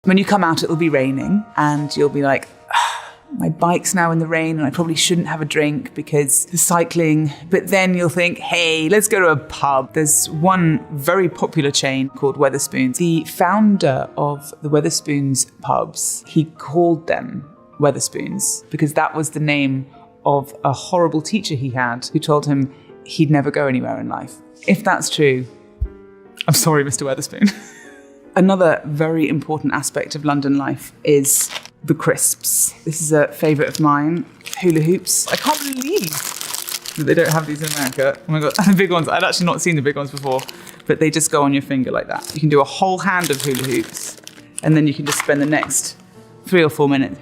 When you come out, it'll be raining and you'll be like, my bike's now in the rain and I probably shouldn't have a drink because the cycling. But then you'll think, hey, let's go to a pub. There's one very popular chain called Wetherspoons. The founder of the Wetherspoons pubs, he called them Wetherspoons because that was the name of a horrible teacher he had who told him he'd never go anywhere in life. If that's true, I'm sorry, Mr. Wetherspoon. Another very important aspect of London life is the crisps. This is a favourite of mine, hula hoops. I can't believe that they don't have these in America. Oh my God, the big ones. I'd actually not seen the big ones before, but they just go on your finger like that. You can do a whole hand of hula hoops, and then you can just spend the next 3 or 4 minutes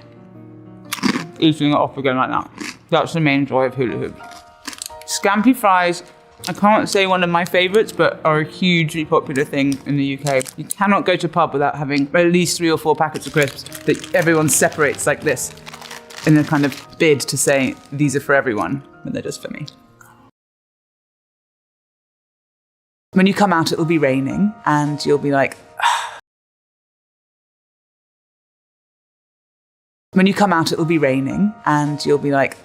eating it off again like that. That's the main joy of hula hoops. Scampi fries, I can't say one of my favourites, but are a hugely popular thing in the UK. You cannot go to a pub without having at least 3 or 4 packets of crisps that everyone separates like this in a kind of bid to say, these are for everyone, but they're just for me. When you come out, it'll be raining and you'll be like, when you come out, it'll be raining and you'll be like,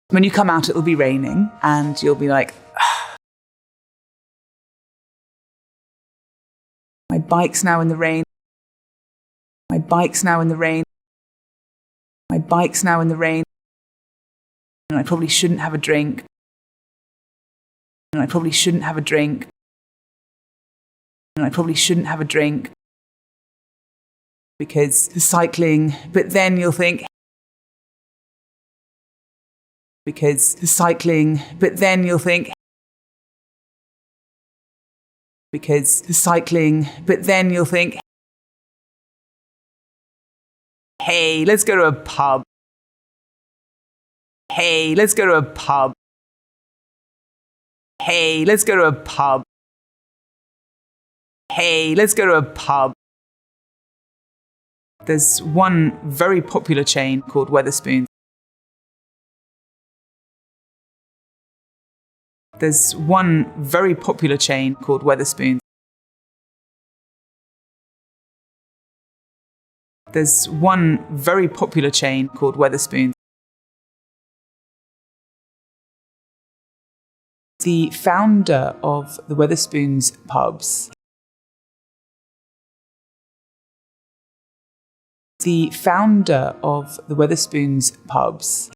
when you come out, it'll be raining and you'll be like, my bike's now in the rain. My bike's now in the rain. My bike's now in the rain. And I probably shouldn't have a drink. And I probably shouldn't have a drink. And I probably shouldn't have a drink because the cycling. But then you'll think, because the cycling, but then you'll think, because the cycling, but then you'll think, hey, let's go to a pub. Hey, let's go to a pub. Hey, let's go to a pub. Hey, let's go to a pub. There's one very popular chain called Wetherspoons. There's one very popular chain called Wetherspoons. There's one very popular chain called Wetherspoons. The founder of the Wetherspoons pubs. The founder of the Wetherspoons pubs.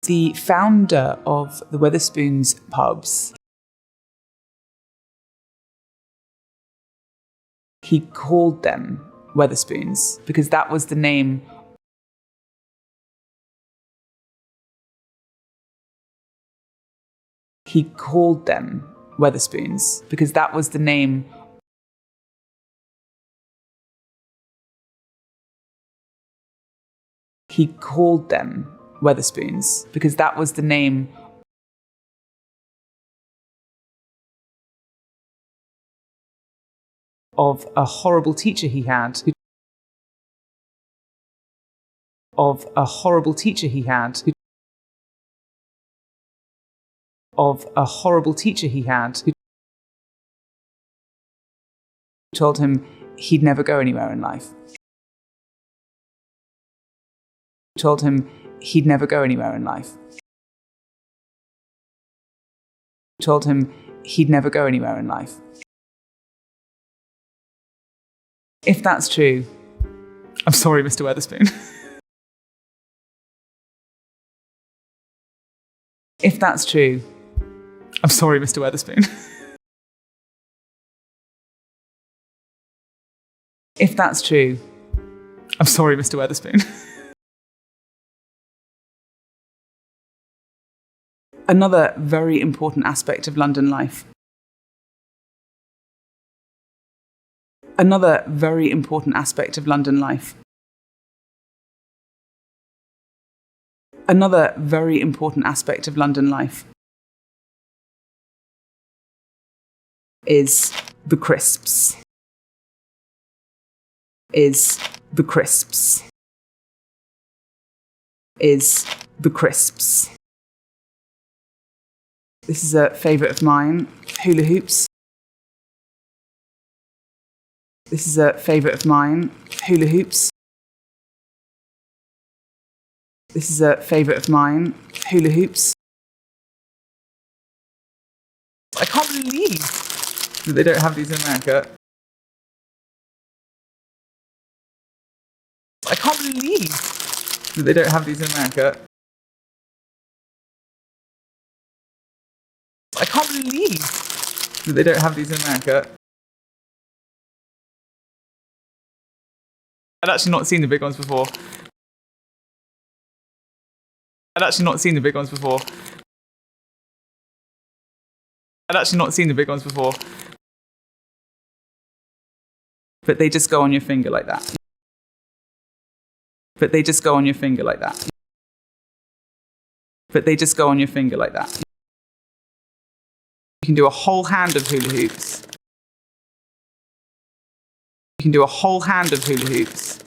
The founder of the Wetherspoons pubs. He called them Wetherspoons because that was the name. He called them Wetherspoons because that was the name. He called them Wetherspoons because that was the name of a horrible teacher he had. Of a horrible teacher he had. Of a horrible teacher he had who told him he'd never go anywhere in life. Told him he'd never go anywhere in life. Told him he'd never go anywhere in life. If that's true, I'm sorry, Mr. Wetherspoon. If that's true, I'm sorry, Mr. Wetherspoon. If that's true, I'm sorry, Mr. Wetherspoon. Another very important aspect of London life. Another very important aspect of London life. Another very important aspect of London life is the crisps. Is the crisps. Is the crisps. This is a favourite of mine, hula hoops. This is a favourite of mine, hula hoops. This is a favourite of mine, hula hoops. I can't believe that they don't have these in America. I can't believe that they don't have these in America. I can't believe that they don't have these in America. I'd actually not seen the big ones before. I'd actually not seen the big ones before. I'd actually not seen the big ones before. But they just go on your finger like that. But they just go on your finger like that. But they just go on your finger like that. You can do a whole hand of hula hoops. You can do a whole hand of hula hoops.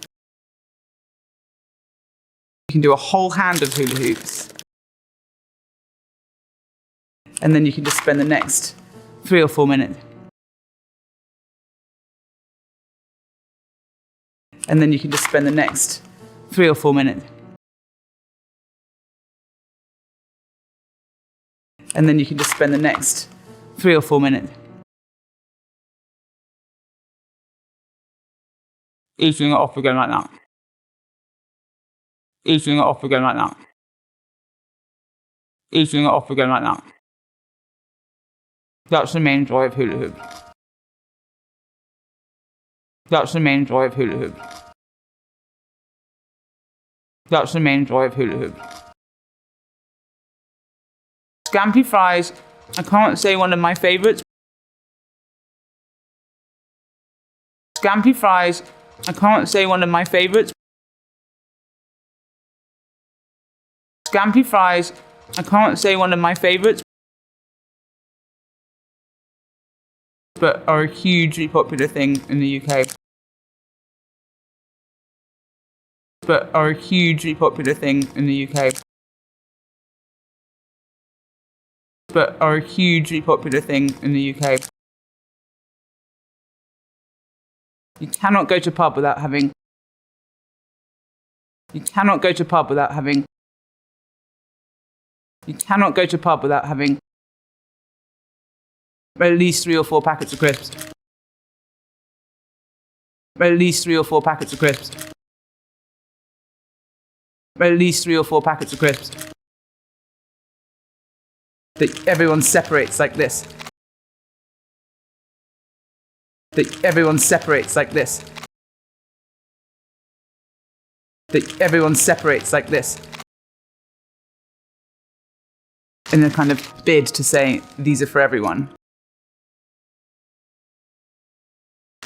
You can do a whole hand of hula hoops. And then you can just spend the next 3 or 4 minutes. And then you can just spend the next 3 or 4 minutes. And then you can just spend the next 3 or 4 minutes. Eating it off again like that. Eating it off again like that. Eating it off again like that. That's the main joy of hula hoop. That's the main joy of hula hoop. That's the main joy of hula hoop. Scampi fries, I can't say one of my favourites. Scampi fries, I can't say one of my favourites. Scampi fries, I can't say one of my favourites, but are a hugely popular thing in the UK. But are a hugely popular thing in the UK. But are a hugely popular thing in the UK. You cannot go to a pub without having. You cannot go to a pub without having. You cannot go to a pub without having at least 3 or 4 packets of crisps. At least 3 or 4 packets of crisps. At least 3 or 4 packets of crisps. That everyone separates like this. That everyone separates like this. That everyone separates like this. In a kind of bid to say, these are for everyone.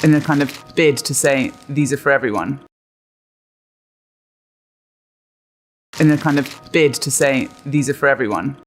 In a kind of bid to say, these are for everyone. In a kind of bid to say, these are for everyone.